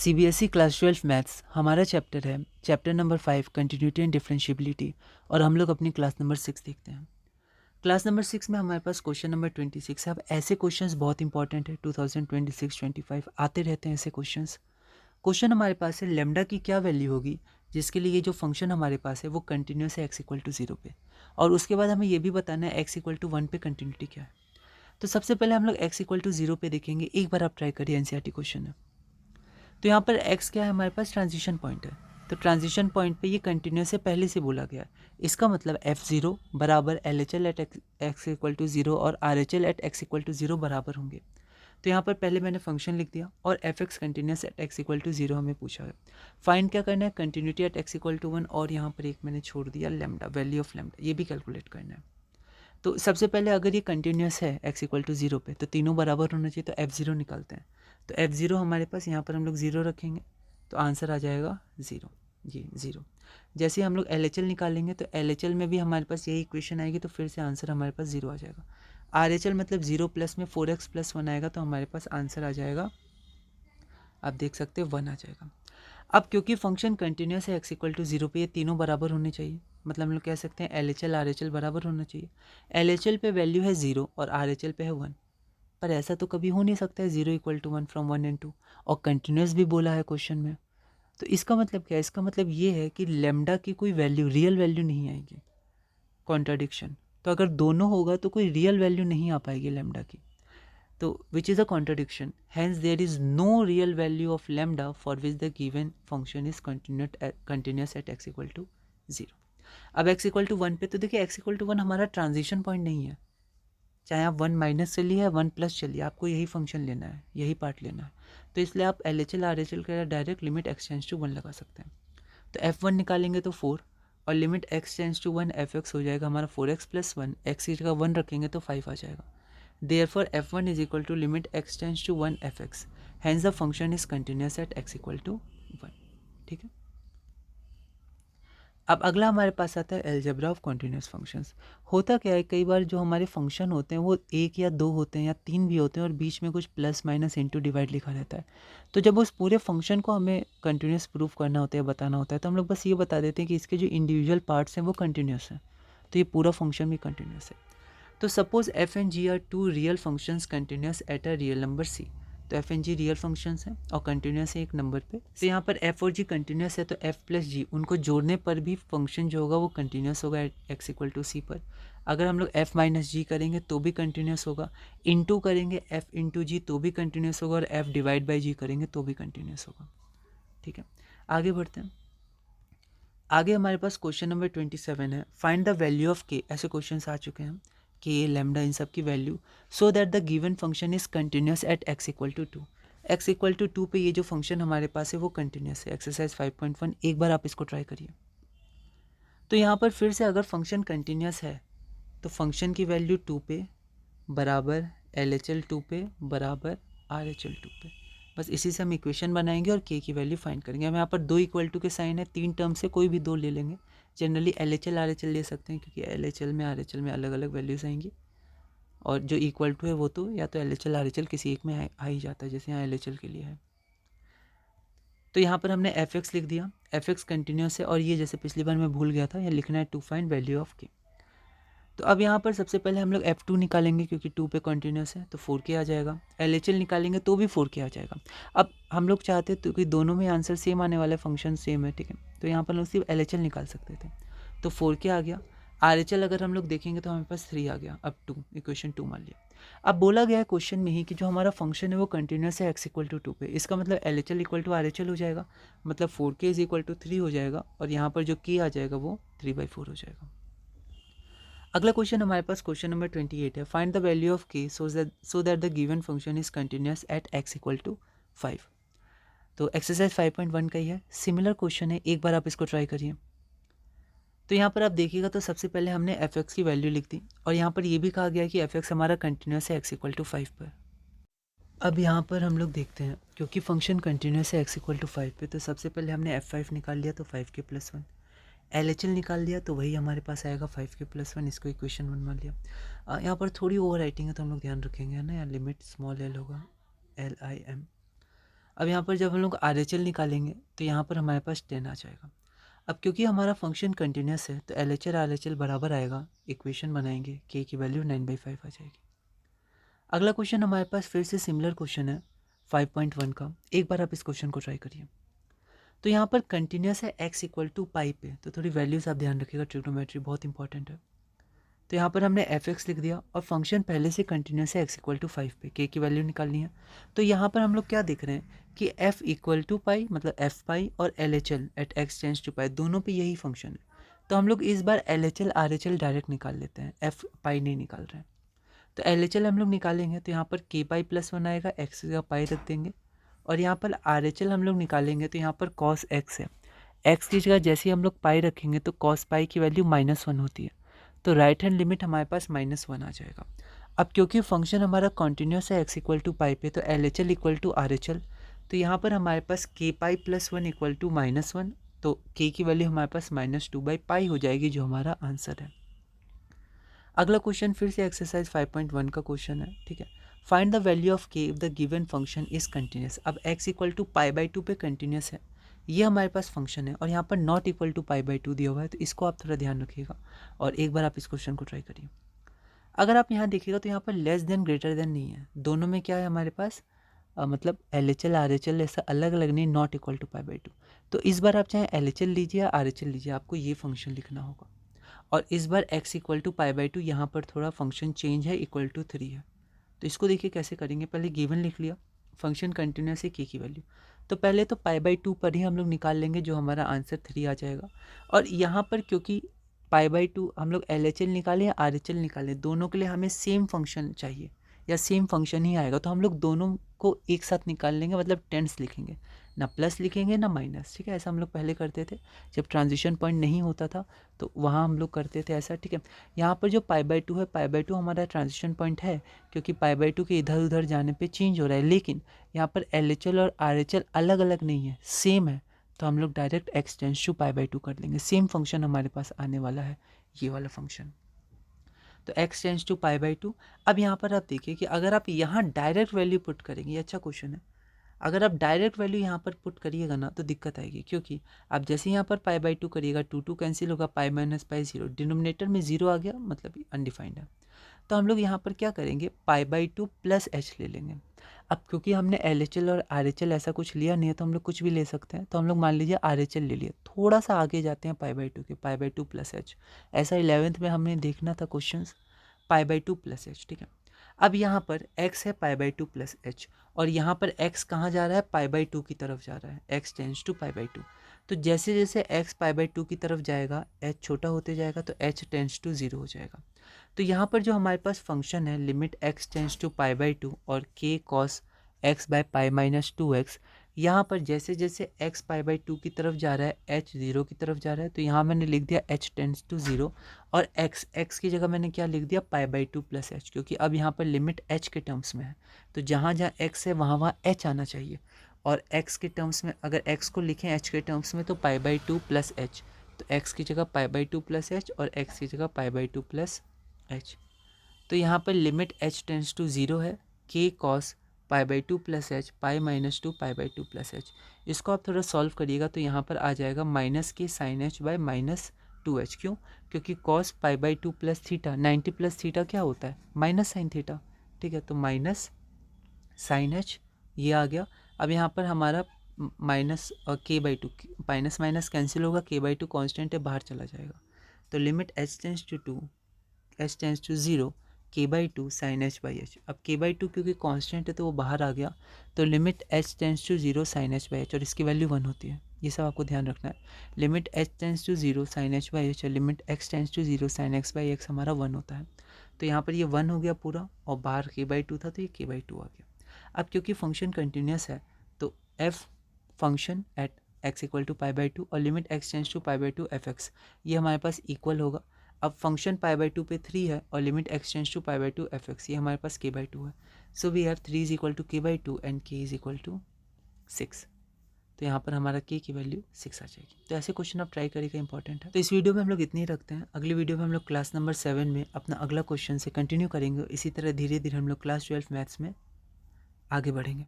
CBSE class 12 maths हमारा chapter है, chapter number 5 continuity and differentiability, और हम लोग अपनी क्लास नंबर 6 देखते हैं। क्लास नंबर 6 में हमारे पास क्वेश्चन नंबर 26 है। अब ऐसे क्वेश्चंस बहुत इंपॉर्टेंट है, 2026-25 आते रहते हैं ऐसे क्वेश्चंस। क्वेश्चन हमारे पास है लेमडा की क्या वैल्यू होगी जिसके लिए ये जो फंक्शन हमारे पास है वो कंटिन्यूस है x इक्वल टू 0 पे, और उसके बाद हमें ये भी बताना है x इक्वल टू 1 पे कंटिन्यूटी क्या है। तो सबसे पहले हम लोग x इक्वल टू 0 पे देखेंगे। एक बार आप ट्राई करिए, एनसीईआरटी क्वेश्चन है। तो यहाँ पर x क्या है, हमारे पास ट्रांजिशन पॉइंट है। तो ट्रांजिशन पॉइंट पे ये कंटिन्यूस है, पहले से बोला गया है। इसका मतलब f0 बराबर LHL at x equal to 0 और RHL at x equal to 0 बराबर होंगे। तो यहाँ पर पहले मैंने फंक्शन लिख दिया और fx continuous at x equal to 0 हमें पूछा है। फाइंड क्या करना है, continuity at x equal to 1, और यहाँ पर एक मैंने छोड़ दिया लेमडा, वैल्यू ऑफ लेमडा, ये भी कैलकुलेट करना है। तो सबसे पहले अगर ये कंटिन्यूस है x इक्वल टू 0 पे तो तीनों बराबर होना चाहिए, तो f0 निकालते हैं। तो f0 हमारे पास यहाँ पर हम लोग 0 रखेंगे तो आंसर आ जाएगा 0, ये 0। जैसे हम लोग LHL निकालेंगे तो LHL में भी हमारे पास यही इक्वेशन आएगी, तो फिर से आंसर हमारे पास 0 आ जाएगा। RHL मतलब 0 प्लस में 4x प्लस 1 आएगा, तो हमारे पास आंसर आ जाएगा, आप देख सकते हैं 1 आ जाएगा। अब क्योंकि फंक्शन कंटिन्यूस है x इक्वल टू 0 पे, ये तीनों बराबर होने चाहिए, मतलब हम लोग कह सकते हैं LHL RHL बराबर होना चाहिए। LHL पे वैल्यू है 0 और RHL पे है 1, पर ऐसा तो कभी हो नहीं सकता है 0 इक्वल टू 1 फ्रॉम 1 एंड 2, और कंटिन्यूस भी बोला है क्वेश्चन में। तो इसका मतलब क्या है, इसका मतलब ये है कि लेमडा की कोई वैल्यू, रियल वैल्यू नहीं आएगी। कॉन्ट्राडिक्शन, तो अगर दोनों होगा तो कोई रियल वैल्यू नहीं आ पाएगी लेमडा की, तो which is a contradiction, hence there is no real value of lambda for which the given function is continuous at x equal to 0। अब x इक्वल टू 1 पे तो देखिए x इक्वल टू 1 हमारा transition point नहीं है, चाहे आप 1 minus चलिए या 1 प्लस चलिए, आपको यही फंक्शन लेना है, यही पार्ट लेना है। तो इसलिए आप LHL RHL का direct limit x tends to 1 लगा सकते हैं। तो f1 निकालेंगे तो 4, और limit x tends to 1 fx हो जाएगा हमारा 4x प्लस 1, x की जगह 1 रखेंगे तो 5 आ जाएगा। Therefore f1 is equal to limit x tends to 1 fx, hence the function is continuous at x equal to 1। ठीक है। अब अगला हमारे पास आता है एल्जेब्रा ऑफ कॉन्टिन्यूस फंक्शंस। होता क्या है, कई बार जो हमारे फंक्शन होते हैं वो 1 या 2 होते हैं या 3 भी होते हैं, और बीच में कुछ प्लस माइनस इंटू डिवाइड लिखा रहता है। तो जब उस पूरे फंक्शन को हमें कंटिन्यूस प्रूफ करना होता है, बताना होता है, तो हम लोग बस ये बता देते हैं कि इसके जो इंडिविजुअल पार्ट्स हैं वो कंटिन्यूस हैं, तो ये पूरा फंक्शन भी कंटिन्यूस है। तो suppose F and G are two real functions continuous at a real number C. तो F and G real functions हैं और कंटिन्यूस है एक नंबर पे। तो यहाँ पर एफ और जी कंटिन्यूस है, तो एफ प्लस जी उनको जोड़ने पर भी फंक्शन जो होगा वो कंटिन्यूस होगा एक्स इक्वल टू सी पर। अगर हम लोग एफ माइनस जी करेंगे तो भी कंटिन्यूस होगा, इंटू करेंगे एफ इंटू जी तो भी कंटिन्यूस होगा, और एफ डिवाइड बाई जी करेंगे तो भी कंटिन्यूस होगा। ठीक है, आगे बढ़ते हैं। आगे हमारे पास क्वेश्चन नंबर 27 है, फाइंड द वैल्यू ऑफ के। ऐसे क्वेश्चन आ चुके हैं के लेमडा इन सब की वैल्यू, so that the given function is continuous at x equal to 2। x equal to 2 पे ये जो फंक्शन हमारे पास है वो कंटिन्यूस है। एक्सरसाइज 5.1, एक बार आप इसको ट्राई करिए। तो यहाँ पर फिर से अगर फंक्शन कंटिन्यूस है तो फंक्शन की वैल्यू 2 पे बराबर LHL 2 पे बराबर RHL 2 पे, बस इसी से हम इक्वेशन बनाएंगे और के की वैल्यू फाइंड करेंगे। हम यहाँ पर 2 इक्वल टू के साइन है, 3 टर्म से कोई भी 2 ले लेंगे। जनरली LHL RHL ले सकते हैं क्योंकि LHL में RHL में अलग अलग वैल्यूज आएंगी, और जो इक्वल टू है वो तो या तो LHL RHL किसी एक में आ ही जाता है, जैसे यहाँ LHL के लिए है। तो यहाँ पर हमने fx लिख दिया, fx कंटिन्यूस है, और ये जैसे पिछली बार मैं भूल गया था, यह लिखना है टू फाइंड वैल्यू ऑफ के। तो अब यहाँ पर सबसे पहले हम लोग f2 निकालेंगे क्योंकि 2 पे कंटिन्यूस है, तो 4k आ जाएगा। LHL निकालेंगे तो भी 4k आ जाएगा। अब हम लोग चाहते तो कि दोनों में आंसर सेम आने वाला है, फंक्शन सेम है, ठीक है, तो यहाँ पर लोग सिर्फ LHL निकाल सकते थे, तो 4k आ गया। RHL अगर हम लोग देखेंगे तो हमारे पास 3 आ गया, अब 2, इक्वेशन 2 मान लिया। अब बोला गया है क्वेश्चन में ही कि जो हमारा फंक्शन है वो कंटिन्यूस है x इक्वल टू 2 पे, इसका मतलब LHL इक्वल टू RHL हो जाएगा, मतलब 4k इज इक्वल टू 3 हो जाएगा, और यहाँ पर जो k आ जाएगा वो 3/4 हो जाएगा। अगला क्वेश्चन हमारे पास क्वेश्चन नंबर 28 है, find the value of k so that the given function is continuous at x equal to 5। तो एक्सरसाइज 5.1 का ही है, सिमिलर क्वेश्चन है, एक बार आप इसको ट्राई करिए। तो यहाँ पर आप देखिएगा तो सबसे पहले हमने fx की वैल्यू लिख दी, और यहाँ पर ये भी कहा गया कि fx हमारा कंटिन्यूस है x इक्वल टू 5 पर। अब यहाँ पर हम लोग देखते हैं, क्योंकि फंक्शन कंटिन्यूस है x इक्वल टू 5 पे, तो सबसे पहले हमने f5 निकाल लिया, तो 5k प्लस 1। LHL निकाल दिया तो वही हमारे पास आएगा 5k प्लस 1, इसको इक्वेशन 1 मान लिया। यहाँ पर थोड़ी ओवर राइटिंग है तो हम लोग ध्यान रखेंगे, है ना, यहाँ लिमिट स्मॉल l होगा, LIM। अब यहाँ पर जब हम लोग RHL निकालेंगे तो यहाँ पर हमारे पास 10 आ जाएगा। अब क्योंकि हमारा फंक्शन कंटिन्यूस है तो LHL RHL बराबर आएगा, इक्वेशन बनाएंगे, k की वैल्यू 9/5 आ जाएगी। अगला क्वेश्चन हमारे पास फिर से सिमिलर क्वेश्चन है 5.1 का। एक बार आप इस क्वेश्चन को ट्राई करिए। तो यहाँ पर कंटिन्यूस है x इक्वल टू पाई पे, तो थोड़ी वैल्यूज आप ध्यान रखिएगा, ट्रिग्नोमेट्री बहुत इंपॉर्टेंट है। तो यहाँ पर हमने fx लिख दिया और फंक्शन पहले से कंटिन्यूस है x इक्वल टू 5 पे, k की वैल्यू निकालनी है। तो यहाँ पर हम लोग क्या देख रहे हैं कि f इक्वल टू पाई मतलब f पाई और LHL at x tends to pi, दोनों पे यही फंक्शन है। तो हम लोग इस बार LHL RHL डायरेक्ट निकाल लेते हैं, f पाई नहीं निकाल रहे हैं। तो LHL हम लोग निकालेंगे तो यहाँ पर k पाई प्लस 1 आएगा, x का पाई रख देंगे। और यहाँ पर RHL हम लोग निकालेंगे तो यहाँ पर cos x है, x की जगह जैसे ही हम लोग पाई रखेंगे तो cos पाई की वैल्यू -1 होती है, तो राइट हैंड लिमिट हमारे पास -1 आ जाएगा। अब क्योंकि फंक्शन हमारा कॉन्टिन्यूस है x इक्वल टू पाई पे, तो LHL इक्वल टू RHL, तो यहाँ पर हमारे पास k pi plus 1 equal to -1, तो k की वैल्यू हमारे पास -2/पाई हो जाएगी, जो हमारा आंसर है। अगला क्वेश्चन फिर से एक्सरसाइज 5.1 का क्वेश्चन है, ठीक है। Find the value of k if the given function is continuous. अब x इक्वल टू पाई/2 पे कंटिन्यूस है, ये हमारे पास फंक्शन है, और यहाँ पर नॉट इक्वल टू पाई/2 दिया हुआ है, तो इसको आप थोड़ा ध्यान रखिएगा और एक बार आप इस क्वेश्चन को ट्राई करिए। अगर आप यहाँ देखिएगा तो यहाँ पर लेस देन ग्रेटर देन नहीं है, दोनों में क्या है हमारे पास मतलब LHL RHL ऐसा अलग अलग नहीं, नॉट इक्वल टू पाई/2। तो इस बार आप चाहे LHL लीजिए या RHL लीजिए, आपको ये फंक्शन लिखना होगा। और इस बार x इक्वल टू पाई/2 यहाँ पर थोड़ा फंक्शन चेंज है, इक्वल टू 3 है। तो इसको देखिए कैसे करेंगे, पहले गिवन लिख लिया, फंक्शन कंटिन्यूस है k की वैल्यू, तो पहले तो पाई/2 पर ही हम लोग निकाल लेंगे, जो हमारा आंसर 3 आ जाएगा। और यहाँ पर क्योंकि पाई/2 हम लोग LHL निकालें या RHL निकालें, दोनों के लिए हमें सेम फंक्शन चाहिए या सेम फंक्शन ही आएगा, तो हम लोग दोनों को एक साथ निकाल लेंगे, मतलब टेंस लिखेंगे, ना प्लस लिखेंगे ना माइनस, ठीक है। ऐसा हम लोग पहले करते थे जब ट्रांजिशन पॉइंट नहीं होता था, तो वहाँ हम लोग करते थे ऐसा, ठीक है। यहाँ पर जो पाई/2 है, पाई/2 हमारा ट्रांजिशन पॉइंट है, क्योंकि पाई/2 के इधर उधर जाने पे चेंज हो रहा है, लेकिन यहाँ पर LHL और RHL अलग अलग नहीं है, सेम है, तो हम लोग डायरेक्ट x टेंस टू पाई/2 कर लेंगे। सेम फंक्शन हमारे पास आने वाला है, ये वाला फंक्शन, तो x टेंस टू पाई/2। अब यहाँ पर आप देखिए कि अगर आप यहाँ डायरेक्ट वैल्यू पुट करेंगे, ये अच्छा क्वेश्चन है, अगर आप डायरेक्ट वैल्यू यहाँ पर पुट करिएगा ना तो दिक्कत आएगी, क्योंकि आप जैसे यहाँ पर पाई/2 करिएगा, 2 कैंसिल होगा, पाई माइनस पाई 0, डिनोमिनेटर में 0 आ गया, मतलब अनडिफाइंड है। तो हम लोग यहाँ पर क्या करेंगे, पाई/2 प्लस h ले लेंगे। अब क्योंकि हमने LHL और RHL ऐसा कुछ लिया नहीं है, तो हम लोग कुछ भी ले सकते हैं, तो हम लोग मान लीजिए RHL ले लिए, थोड़ा सा आगे जाते हैं पाई/2 के, पाई/2 प्लस h, ऐसा 11th में हमें देखना था क्वेश्चन, पाई/2 प्लस h, ठीक है। अब यहाँ पर x है पाई/2 प्लस h, और यहाँ पर x कहाँ जा रहा है, पाई/2 की तरफ जा रहा है, x टेंस टू पाई/2। तो जैसे जैसे x पाई/2 की तरफ जाएगा, h छोटा होते जाएगा, तो h टेंस टू 0 हो जाएगा। तो यहाँ पर जो हमारे पास फंक्शन है, limit x tends to pi और k cos x by pi minus 2x, यहाँ पर जैसे जैसे x पाई/2 की तरफ जा रहा है, h 0 की तरफ जा रहा है, तो यहाँ मैंने लिख दिया h टेंस टू 0, और x की जगह मैंने क्या लिख दिया, पाई/2 प्लस h, क्योंकि अब यहाँ पर लिमिट h के टर्म्स में है, तो जहाँ जहाँ x है वहाँ वहाँ h आना चाहिए। और x के टर्म्स में अगर x को लिखें h के टर्म्स में, तो पाई/2 प्लस h, तो x की जगह पाई/2 प्लस h और x की जगह पाई/2 प्लस h। तो यहाँ पर लिमिट h टेंस टू 0 है, k cos pi plus h, pi minus 2 pi plus h। इसको आप थोड़ा सॉल्व करिएगा तो यहाँ पर आ जाएगा माइनस के sign h bye minus 2h। क्यों, क्योंकि cos pi plus theta, 90 plus theta क्या होता है, माइनस साइन थीटा, ठीक है। तो माइनस साइन h ये आ गया। अब यहाँ पर हमारा माइनस और k/2, माइनस माइनस कैंसिल होगा, k/2 कॉन्स्टेंट है, बाहर चला जाएगा, तो limit h tends to 0 k/2 sine h by h। अब k/2 क्योंकि कांस्टेंट है तो वो बाहर आ गया, तो limit h tends to 0 sine h by h, और इसकी वैल्यू 1 होती है, ये सब आपको ध्यान रखना है। Limit h tends to 0 sine h by h और limit x tends to 0 sine x by x हमारा 1 होता है। तो यहाँ पर ये 1 हो गया पूरा, और बाहर k/2 था तो ये k/2 आ गया। अब क्योंकि फंक्शन कंटिन्यूस है, तो f function at x equal to pi और limit x tends to pi fx, ये हमारे पास इक्वल होगा। अब फंक्शन पाई/2 पे 3 है और limit x tends to pi fx, ये हमारे पास k/2 है। So we have 3 is equal to k/2 and k is equal to 6। तो यहाँ पर हमारा k की वैल्यू 6 आ जाएगी। तो ऐसे क्वेश्चन आप ट्राई करिएगा, इंपॉर्टेंट है। तो इस वीडियो में हम लोग इतने ही रखते हैं, अगली वीडियो में हम लोग क्लास नंबर 7 में अपना अगला क्वेश्चन से कंटिन्यू करेंगे। इसी तरह धीरे धीरे हम लोग क्लास 12 मैथ्स में आगे बढ़ेंगे।